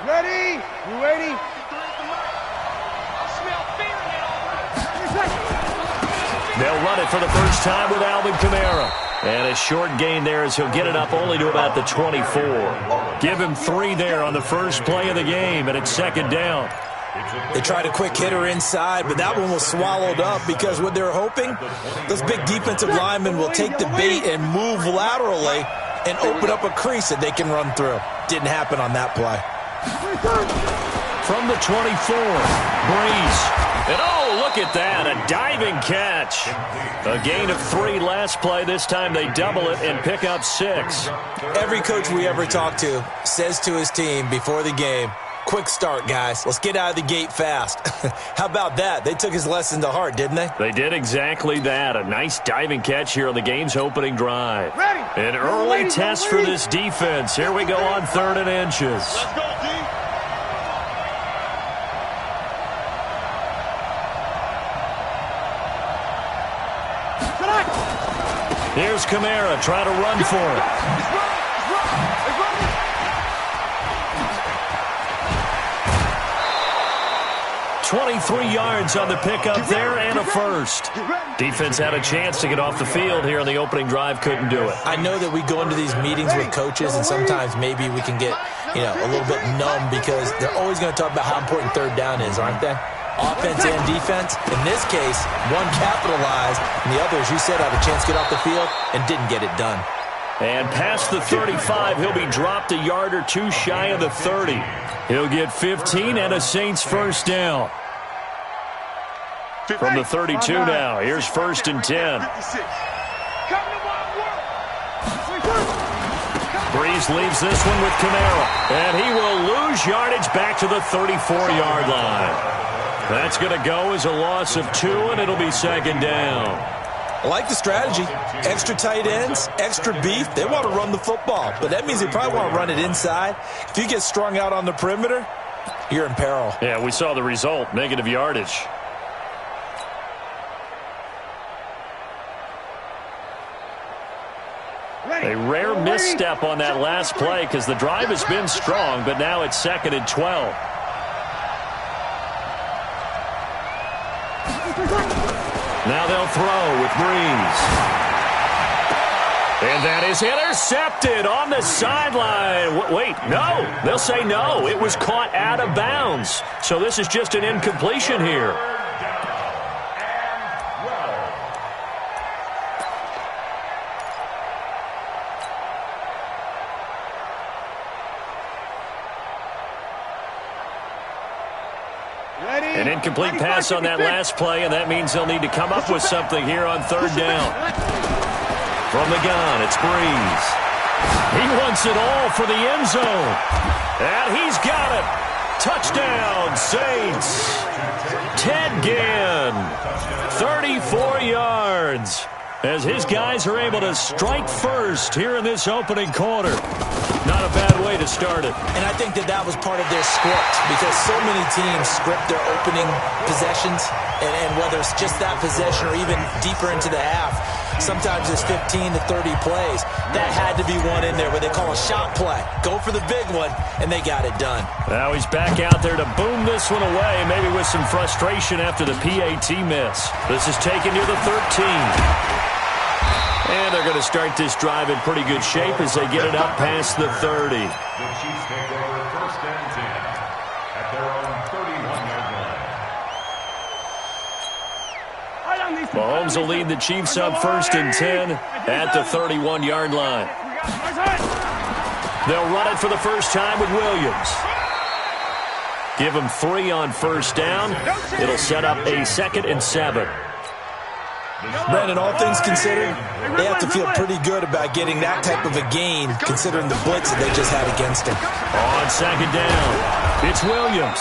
Ready? You ready? They'll run it for the first time with Alvin Kamara. And a short gain there as he'll get it up only to about the 24. Give him 3 there on the first play of the game, and it's second down. They tried a quick hitter inside, but that one was swallowed up because what they're hoping, those big defensive linemen will take the bait and move laterally and open up a crease that they can run through. Didn't happen on that play. From the 24, Breeze. And oh, look at that, a diving catch. A gain of 3 last play. This time they double it and pick up 6. Every coach we ever talk to says to his team before the game, quick start, guys. Let's get out of the gate fast. How about that? They took his lesson to heart, didn't they? They did exactly that. A nice diving catch here on the game's opening drive. Ready. An early test for this defense. Here we go on 3rd and inches. Let's go, D. Here's Kamara trying to run for it. 23 yards on the pickup there and a first. Defense had a chance to get off the field here on the opening drive, couldn't do it. I know that we go into these meetings with coaches and sometimes maybe we can get, a little bit numb because they're always going to talk about how important 3rd down is, aren't they? Offense and defense. In this case, one capitalized, and the other, as you said, had a chance to get off the field and didn't get it done. And past the 35, he'll be dropped a yard or 2 shy of the 30. He'll get 15 and a Saints first down. From the 32 now, here's 1st and 10. Breeze leaves this one with Kamara, and he will lose yardage back to the 34-yard line. That's going to go as a loss of 2, and it'll be second down. I like the strategy. Extra tight ends, extra beef. They want to run the football, but that means they probably want to run it inside. If you get strung out on the perimeter, you're in peril. Yeah, we saw the result, negative yardage. A rare misstep on that last play because the drive has been strong, but now it's 2nd and 12. Now they'll throw with Breeze. And that is intercepted on the sideline. Wait, no. They'll say no. It was caught out of bounds. So this is just an incompletion here. An incomplete pass on that last play, and that means they'll need to come up with something here on 3rd down. From the gun, it's Breeze. He wants it all for the end zone. And he's got it. Touchdown, Saints. Ted Ginn, 34 yards. As his guys are able to strike first here in this opening quarter. Not a bad way to start it. And I think that was part of their script because so many teams script their opening possessions, and whether it's just that possession or even deeper into the half, sometimes it's 15 to 30 plays. That had to be one in there where they call a shot play. Go for the big one, and they got it done. Now he's back out there to boom this one away, maybe with some frustration after the PAT miss. This is taken near the 13. And they're going to start this drive in pretty good shape as they get it up past the 30. The Chiefs take over 1st and 10 at their own 31-yard line. Mahomes will lead the Chiefs up 1st and 10 at the 31-yard line. They'll run it for the first time with Williams. Give them 3 on 1st down. It'll set up a 2nd and 7. Brandon, all things considered, they have to feel pretty good about getting that type of a gain considering the blitz that they just had against them. On 2nd down, it's Williams.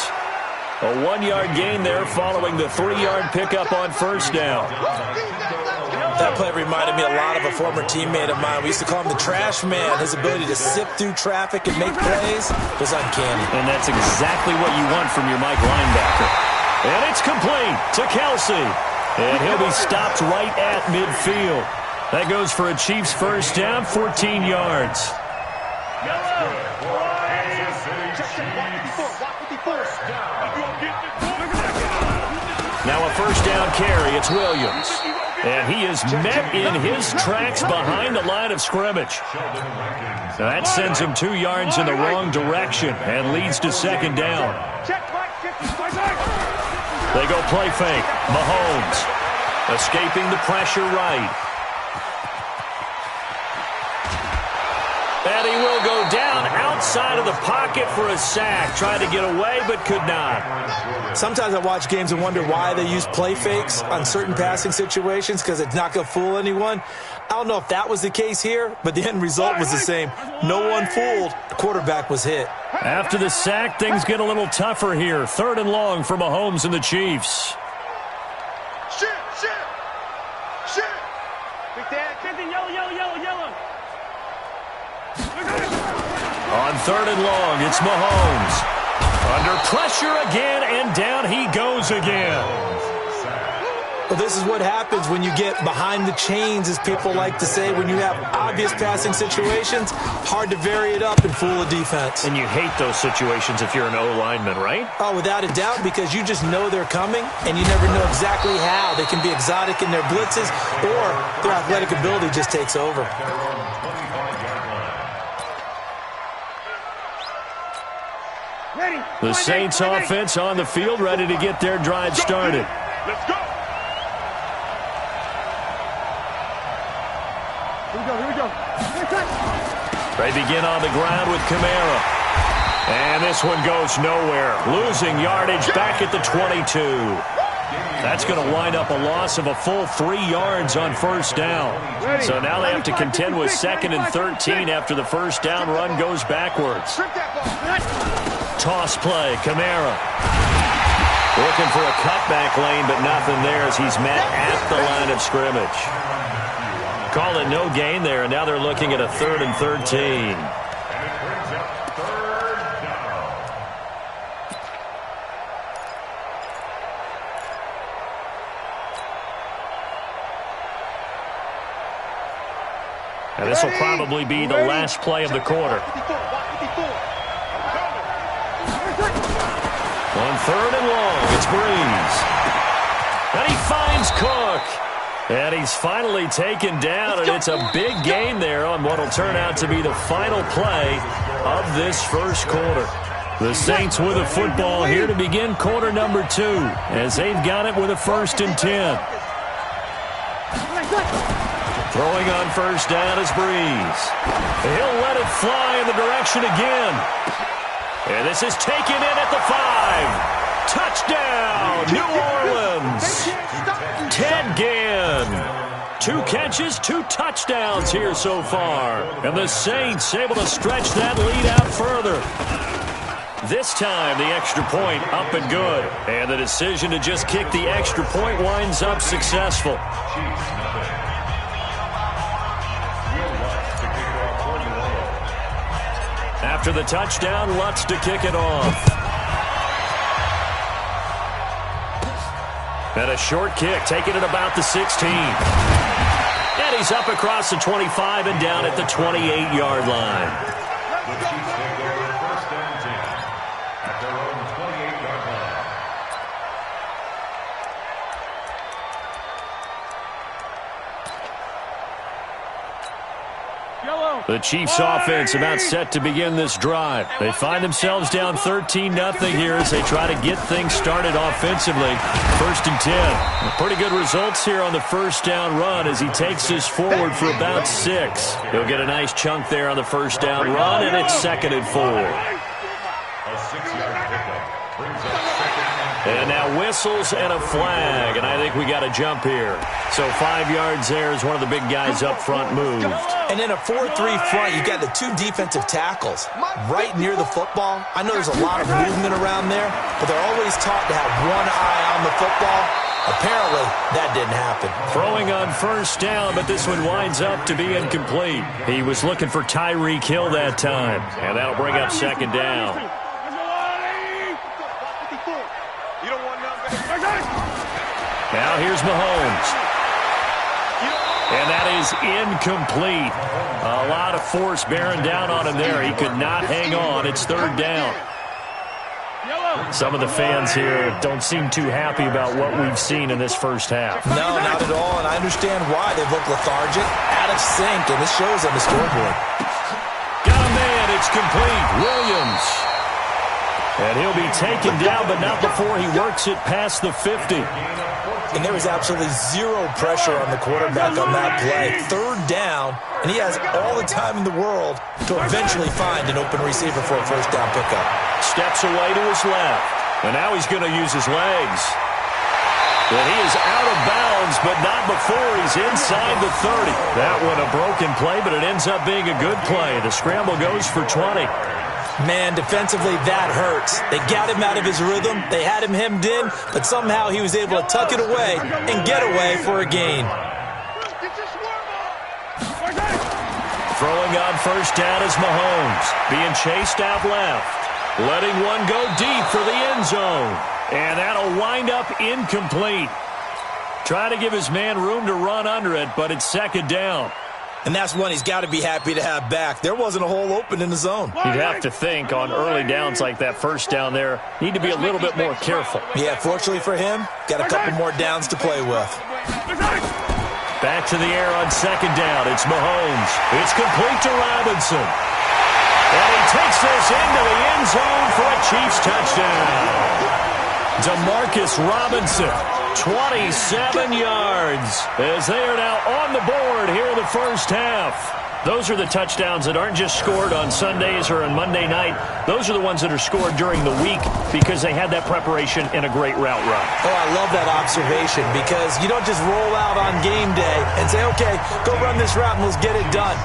A 1-yard gain there following the 3-yard pickup on 1st down. That play reminded me a lot of a former teammate of mine. We used to call him the trash man. His ability to sift through traffic and make plays was uncanny. And that's exactly what you want from your Mike linebacker. And it's complete to Kelsey. And he'll be stopped right at midfield. That goes for a Chiefs first down, 14 yards. Now a first down carry. It's Williams. And he is met in his tracks behind the line of scrimmage. Now that sends him 2 yards in the wrong direction and leads to second down. They go play fake. Mahomes escaping the pressure right. And he will go down outside of the pocket for a sack. Tried to get away, but could not. Sometimes I watch games and wonder why they use play fakes on certain passing situations, because it's not going to fool anyone. I don't know if that was the case here, but the end result was the same. No one fooled. The quarterback was hit. After the sack, things get a little tougher here. 3rd and long for Mahomes and the Chiefs. On 3rd and long, it's Mahomes. Under pressure again, and down he goes again. Well, this is what happens when you get behind the chains, as people like to say. When you have obvious passing situations, hard to vary it up and fool a defense. And you hate those situations if you're an O-lineman, right? Oh, without a doubt, because you just know they're coming, and you never know exactly how. They can be exotic in their blitzes, or their athletic ability just takes over. The Saints offense on the field, ready to get their drive started. Let's go. Here we go. They begin on the ground with Kamara. And this one goes nowhere. Losing yardage back at the 22. That's going to wind up a loss of a full 3 yards on first down. So now they have to contend with 2nd and 13 after the first down run goes backwards. Toss play, Kamara. Looking for a cutback lane, but nothing there as he's met at the line of scrimmage. Call it no gain there, and now they're looking at a 3rd and 13. And this will probably be the last play of the quarter. On 3rd and long, it's Breeze. And he finds Cook. And he's finally taken down, and it's a big gain there on what will turn out to be the final play of this first quarter. The Saints with a football here to begin quarter number 2, as they've got it with a 1st and 10. Throwing on first down is Breeze. He'll let it fly in the direction again. And this is taken in at the 5. Touchdown, New Orleans. Ted Ginn. 2 catches, 2 touchdowns here so far. And the Saints able to stretch that lead out further. This time, the extra point up and good. And the decision to just kick the extra point winds up successful. After the touchdown, Lutz to kick it off. And a short kick, taking it about the 16. And he's up across the 25 and down at the 28-yard line. The Chiefs take over 1st and 10 at their own 28-yard line. The Chiefs offense about set to begin this drive. They find themselves down 13-0 here as they try to get things started offensively. 1st and 10. Pretty good results here on the first down run as he takes this forward for about 6. He'll get a nice chunk there on the first down run, and it's 2nd and 4. A 6-yard pickup brings up 2nd and 4. And now whistles and a flag, and I think we got a jump here. So 5 yards there as one of the big guys up front moved. And in a 4-3 front, you've got the 2 defensive tackles right near the football. I know there's a lot of movement around there, but they're always taught to have one eye on the football. Apparently, that didn't happen. Throwing on first down, but this one winds up to be incomplete. He was looking for Tyreek Hill that time, and that'll bring up 2nd down. Now here's Mahomes. And that is incomplete. A lot of force bearing down on him there. He could not hang on. It's 3rd down. Some of the fans here don't seem too happy about what we've seen in this first half. No, not at all, and I understand why. They've looked lethargic, out of sync, and this shows on the scoreboard. Got a man, it's complete. Williams. And he'll be taken down, but not before he works it past the 50. And there was absolutely zero pressure on the quarterback on that play. Third down, and he has all the time in the world to eventually find an open receiver for a first down pickup. Steps away to his left. And now he's going to use his legs. And he is out of bounds, but not before he's inside the 30. That one a broken play, but it ends up being a good play. The scramble goes for 20. Man, defensively, that hurts. They got him out of his rhythm. They had him hemmed in, but somehow he was able to tuck it away and get away for a gain. Throwing on first down is Mahomes. Being chased out left. Letting one go deep for the end zone. And that'll wind up incomplete. Trying to give his man room to run under it, but it's second down. And that's one he's got to be happy to have back. There wasn't a hole open in the zone. You'd have to think on early downs like that first down there, need to be a little bit more careful. Yeah, fortunately for him, got a couple more downs to play with. Back to the air on second down. It's Mahomes. It's complete to Robinson. And he takes this into the end zone for a Chiefs touchdown. Demarcus Robinson, 27 yards, as they are now on the board here in the first half. Those are the touchdowns that aren't just scored on Sundays or on Monday night. Those are the ones that are scored during the week because they had that preparation and a great route run. Oh, I love that observation because you don't just roll out on game day and say, okay, go run this route and let's get it done.